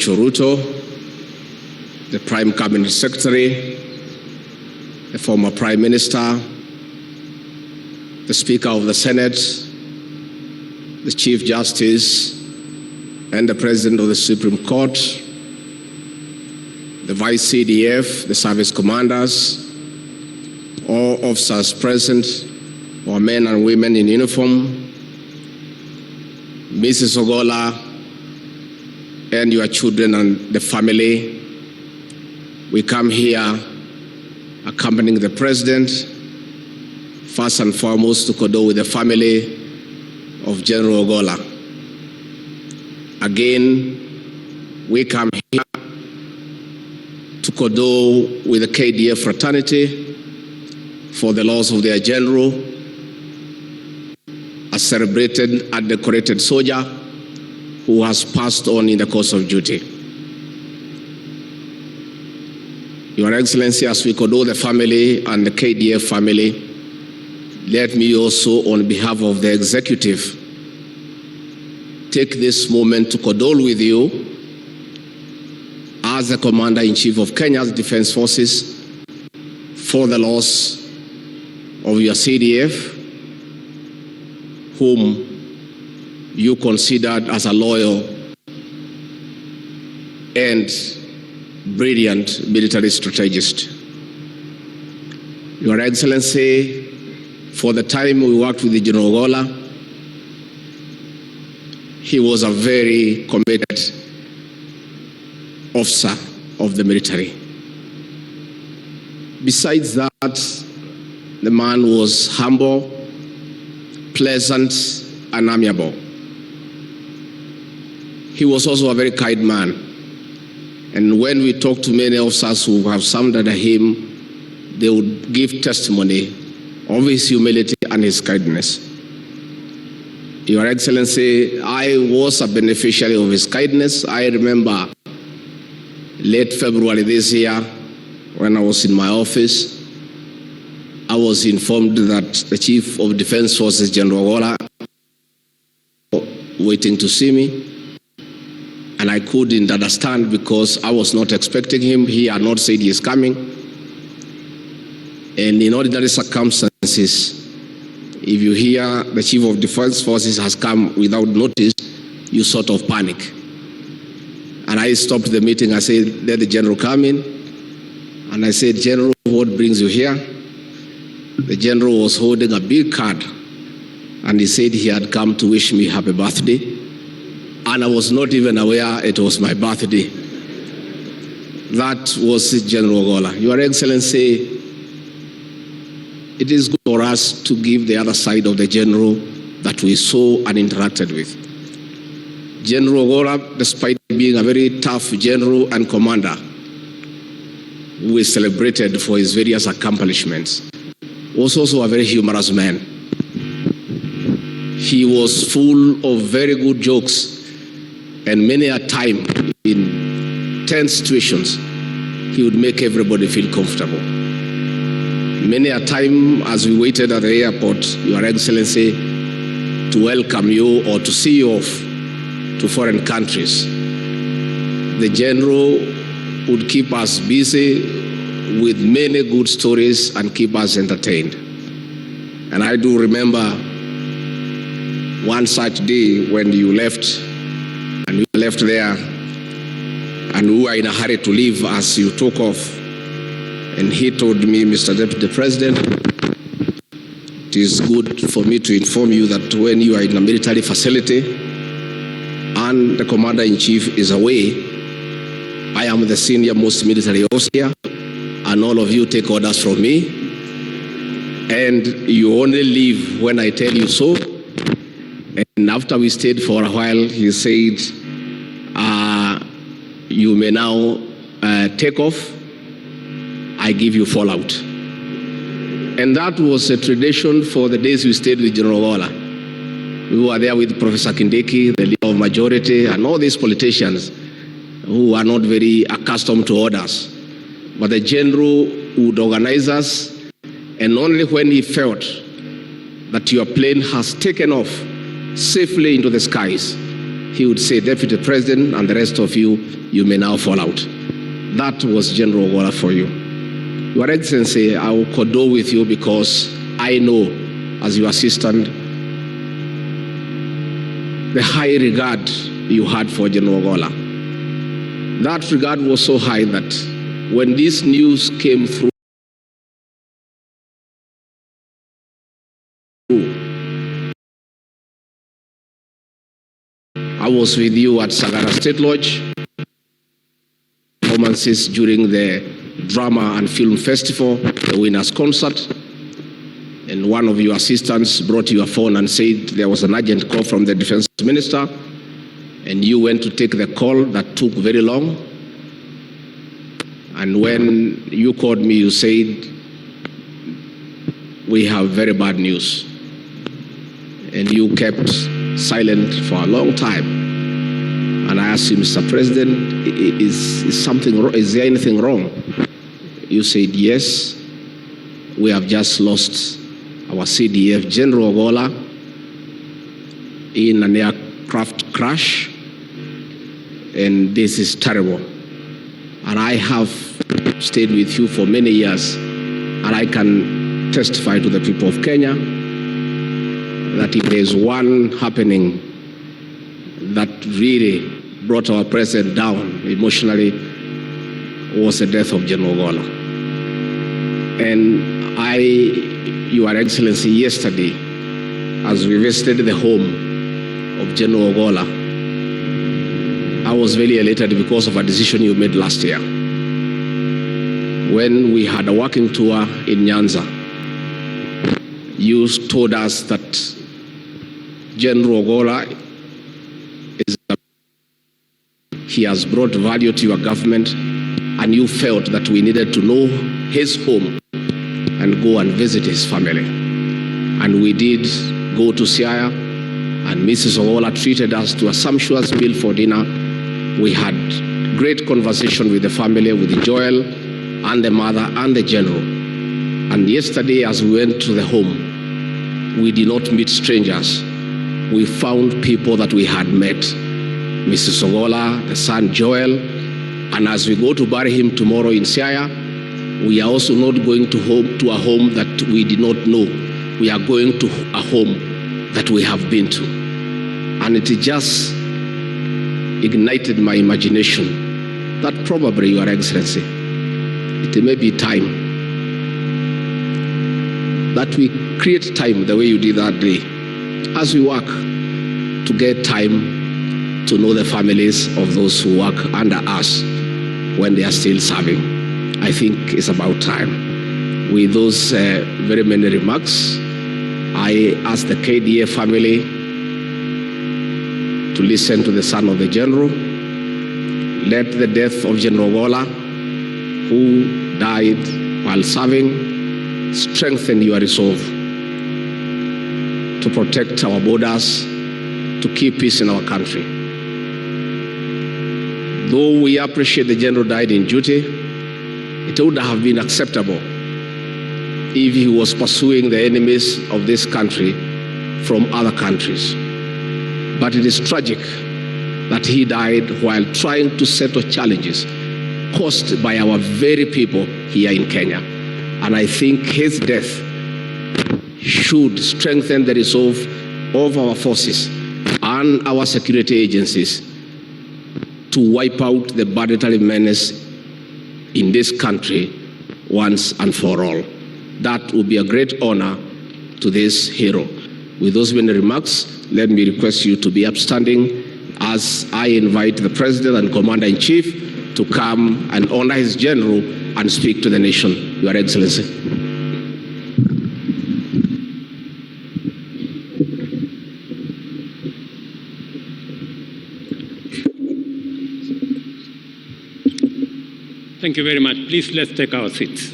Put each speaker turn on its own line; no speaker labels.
Rachel Ruto, the Prime Cabinet Secretary, the former Prime Minister, the Speaker of the Senate, the Chief Justice, and the President of the Supreme Court, the Vice CDF, the service commanders, all officers present, our men and women in uniform, Mrs. Ogola, and your children and the family. We come here accompanying the President, first and foremost to condole with the family of General Ogola. Again, we come here to condole with the KDF fraternity for the loss of their general, a celebrated and decorated soldier who has passed on in the course of duty. Your Excellency, as we condole the family and the KDF family, let me also, on behalf of the executive, take this moment to condole with you as the Commander-in-Chief of Kenya's Defense Forces for the loss of your CDF, whom you considered as a loyal and brilliant military strategist. Your Excellency, for the time we worked with General Ogola, he was a very committed officer of the military. Besides that, the man was humble, pleasant, and amiable. He was also a very kind man. And when we talk to many officers who have served under him, they would give testimony of his humility and his kindness. Your Excellency, I was a beneficiary of his kindness. I remember late February this year, when I was in my office, I was informed that the Chief of Defense Forces, General Ogola, waiting to see me. And I couldn't understand because I was not expecting him. He had not said he is coming. And in ordinary circumstances, if you hear the Chief of Defense Forces has come without notice, you sort of panic. And I stopped the meeting. I said, let the General come in. And I said, General, what brings you here? The General was holding a big card. And he said he had come to wish me happy birthday. And I was not even aware it was my birthday. That was General Ogola. Your Excellency, it is good for us to give the other side of the General that we saw and interacted with. General Ogola, despite being a very tough General and Commander, who is celebrated for his various accomplishments, was also a very humorous man. He was full of very good jokes, and many a time in tense situations, he would make everybody feel comfortable. Many a time as we waited at the airport, Your Excellency, to welcome you or to see you off to foreign countries, the General would keep us busy with many good stories and keep us entertained. And I do remember one such day when you left, and we left there, and we were in a hurry to leave as you took off. And he told me, Mr. Deputy President, it is good for me to inform you that when you are in a military facility and the Commander-in-Chief is away, I am the senior most military officer, and all of you take orders from me, and you only leave when I tell you so. And after we stayed for a while, he said, you may now take off. I give you fallout. And that was a tradition for the days we stayed with General Ogola. We were there with Professor Kindiki, the leader of majority, and all these politicians who are not very accustomed to orders. But the General would organize us, and only when he felt that your plane has taken off safely into the skies, he would say, Deputy President and the rest of you, you may now fall out. That was General Ogola for you. Your Excellency, I will condole with you because I know, as your assistant, the high regard you had for General Ogola. That regard was so high that when this news came through, I was with you at Sagara State Lodge, performances during the Drama and Film Festival, the Winners Concert, and one of your assistants brought your phone and said there was an urgent call from the Defense Minister, and you went to take the call that took very long. And when you called me, you said, we have very bad news. And you kept silent for a long time. And I asked you, Mr. President, is there anything wrong? You said, yes, we have just lost our CDF General Ogola in an aircraft crash, and this is terrible. And I have stayed with you for many years, and I can testify to the people of Kenya that if there's one happening that really brought our president down emotionally, was the death of General Ogola. And Your Excellency, yesterday, as we visited the home of General Ogola, I was very elated because of a decision you made last year. When we had a working tour in Nyanza, you told us that General Ogola he has brought value to your government, and you felt that we needed to know his home and go and visit his family. And we did go to Siaya, and Mrs. Ogola treated us to a sumptuous meal for dinner. We had great conversation with the family, with Joel and the mother and the general. And yesterday, as we went to the home, we did not meet strangers. We found people that we had met. Mrs. Ogola, the son Joel, and as we go to bury him tomorrow in Siaya, we are also not going to a home that we did not know. We are going to a home that we have been to. And it just ignited my imagination that probably, Your Excellency, it may be time that we create time the way you did that day, as we work to get time to know the families of those who work under us when they are still serving. I think it's about time. With those very many remarks, I ask the KDA family to listen to the son of the general. Let the death of General Ogola, who died while serving, strengthen your resolve to protect our borders, to keep peace in our country. Though we appreciate the general died in duty, it would have been acceptable if he was pursuing the enemies of this country from other countries. But it is tragic that he died while trying to settle challenges caused by our very people here in Kenya. And I think his death should strengthen the resolve of our forces and our security agencies to wipe out the banditry menace in this country once and for all. That would be a great honor to this hero. With those many remarks, let me request you to be upstanding as I invite the President and Commander-in-Chief to come and honor his general and speak to the nation. Your Excellency.
Thank you very much. Please, let's take our seats.